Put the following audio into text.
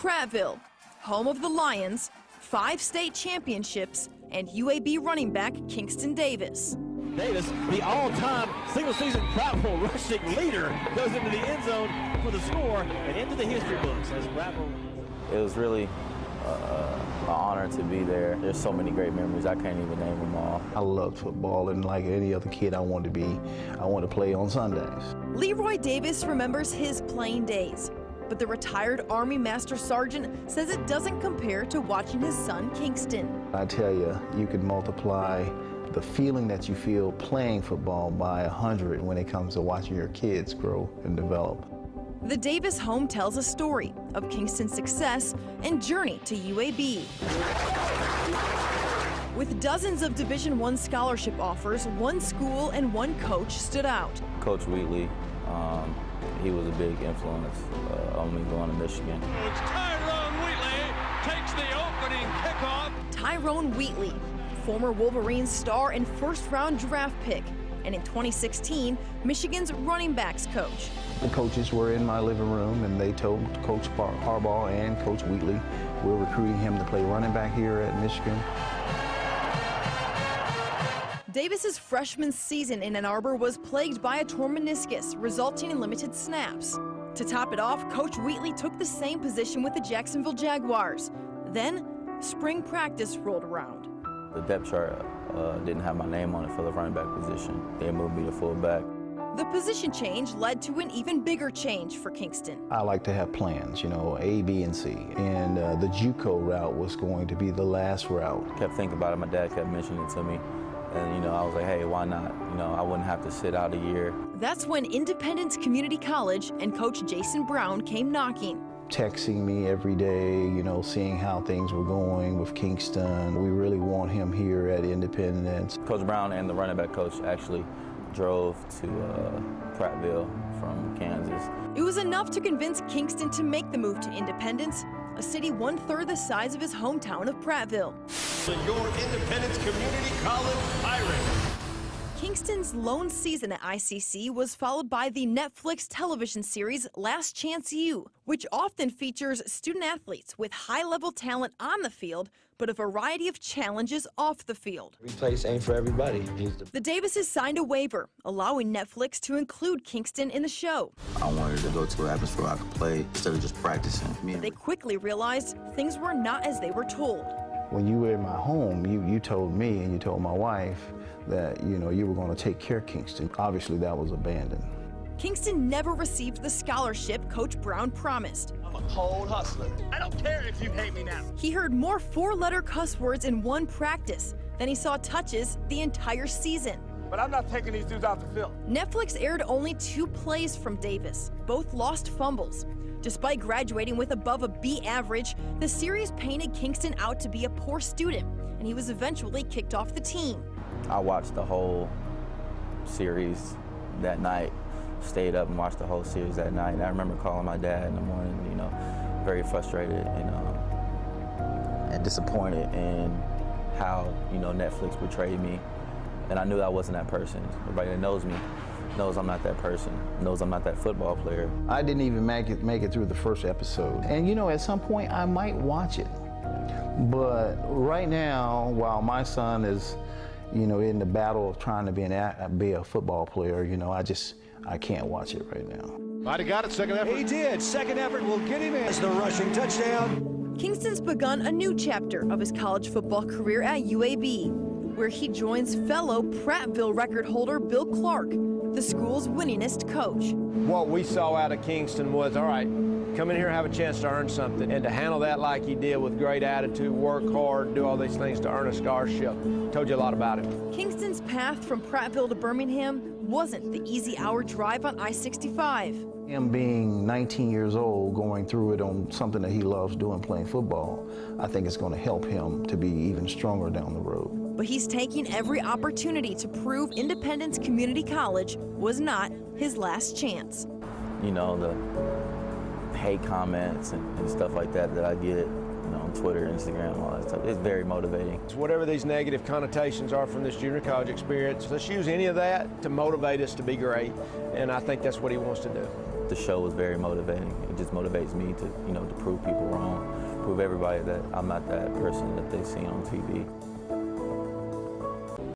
Prattville, home of the Lions, 5 state championships, and UAB running back Kingston Davis. Davis, the all-time single-season Prattville rushing leader, goes into the end zone for the score and into the history books as Prattville. It was really an honor to be there. There's so many great memories, I can't even name them all. I loved football, and like any other kid I wanted to play on Sundays. Leroy Davis remembers his playing days, but the retired Army Master Sergeant says it doesn't compare to watching his son Kingston. I tell you, you can multiply the feeling that you feel playing football by 100 when it comes to watching your kids grow and develop. The Davis home tells a story of Kingston's success and journey to UAB. With dozens of Division I scholarship offers, one school and one coach stood out. Coach Wheatley, he was a big influence on me going to Michigan. It's Tyrone Wheatley takes the opening kickoff. Tyrone Wheatley, former Wolverines star and first-round draft pick, and in 2016, Michigan's running backs coach. The coaches were in my living room, and they told Coach Harbaugh and Coach Wheatley, we're recruiting him to play running back here at Michigan. Davis's freshman season in Ann Arbor was plagued by a torn meniscus, resulting in limited snaps. To top it off, Coach Wheatley took the same position with the Jacksonville Jaguars. Then, spring practice rolled around. The depth chart didn't have my name on it for the running back position. They moved me to fullback. The position change led to an even bigger change for Kingston. I like to have plans, you know, A, B, and C. And the JUCO route was going to be the last route. Kept thinking about it. My dad kept mentioning it to me. And, you know, I was like, hey, why not? You know, I wouldn't have to sit out a year. That's when Independence Community College and Coach Jason Brown came knocking. Texting me every day, you know, seeing how things were going with Kingston. We really want him here at Independence. Coach Brown and the running back coach actually drove to Prattville from Kansas. It was enough to convince Kingston to make the move to Independence, a city 1/3 the size of his hometown of Prattville. Your Independence Community College Pirates. Kingston's lone season at ICC was followed by the Netflix television series Last Chance U, which often features student athletes with high-level talent on the field, but a variety of challenges off the field. Every place ain't for everybody. The Davises signed a waiver, allowing Netflix to include Kingston in the show. I wanted to go to an atmosphere where I could play instead of just practicing. But they quickly realized things were not as they were told. When you were in my home, you told me and you told my wife that, you know, you were going to take care of Kingston. Obviously, that was abandoned. Kingston never received the scholarship Coach Brown promised. I'm a cold hustler. I don't care if you hate me now. He heard more 4-letter cuss words in one practice than he saw touches the entire season. But I'm not taking these dudes off the field. Netflix aired only 2 plays from Davis, both lost fumbles. Despite graduating with above a B average, the series painted Kingston out to be a poor student, and he was eventually kicked off the team. I watched the whole series that night, stayed up and watched the whole series that night. And I remember calling my dad in the morning, you know, very frustrated and disappointed in how, you know, Netflix portrayed me. And I knew I wasn't that person. Everybody that knows me knows I'm not that person, knows I'm not that football player. I didn't even make it through the first episode. And, you know, at some point I might watch it. But right now, while my son is, you know, in the battle of trying to be a football player, you know, I can't watch it right now. Might have got it, second effort. He did. Second effort will get him in. As the rushing touchdown. Kingston's begun a new chapter of his college football career at UAB, where he joins fellow Prattville record holder Bill Clark, the school's winningest coach. What we saw out of Kingston was, all right, come in here and have a chance to earn something. And to handle that like he did with great attitude, work hard, do all these things to earn a scholarship. Told you a lot about him. Kingston's path from Prattville to Birmingham wasn't the easy hour drive on I-65. Him being 19 years old, going through it on something that he loves doing, playing football, I think it's going to help him to be even stronger down the road. But he's taking every opportunity to prove Independence Community College was not his last chance. You know, the hate comments and stuff like that I get, you know, on Twitter, Instagram, all that stuff, it's very motivating. Whatever these negative connotations are from this junior college experience, let's use any of that to motivate us to be great. And I think that's what he wants to do. The show was very motivating. It just motivates me to, you know, to prove people wrong, prove everybody that I'm not that person that they see on TV.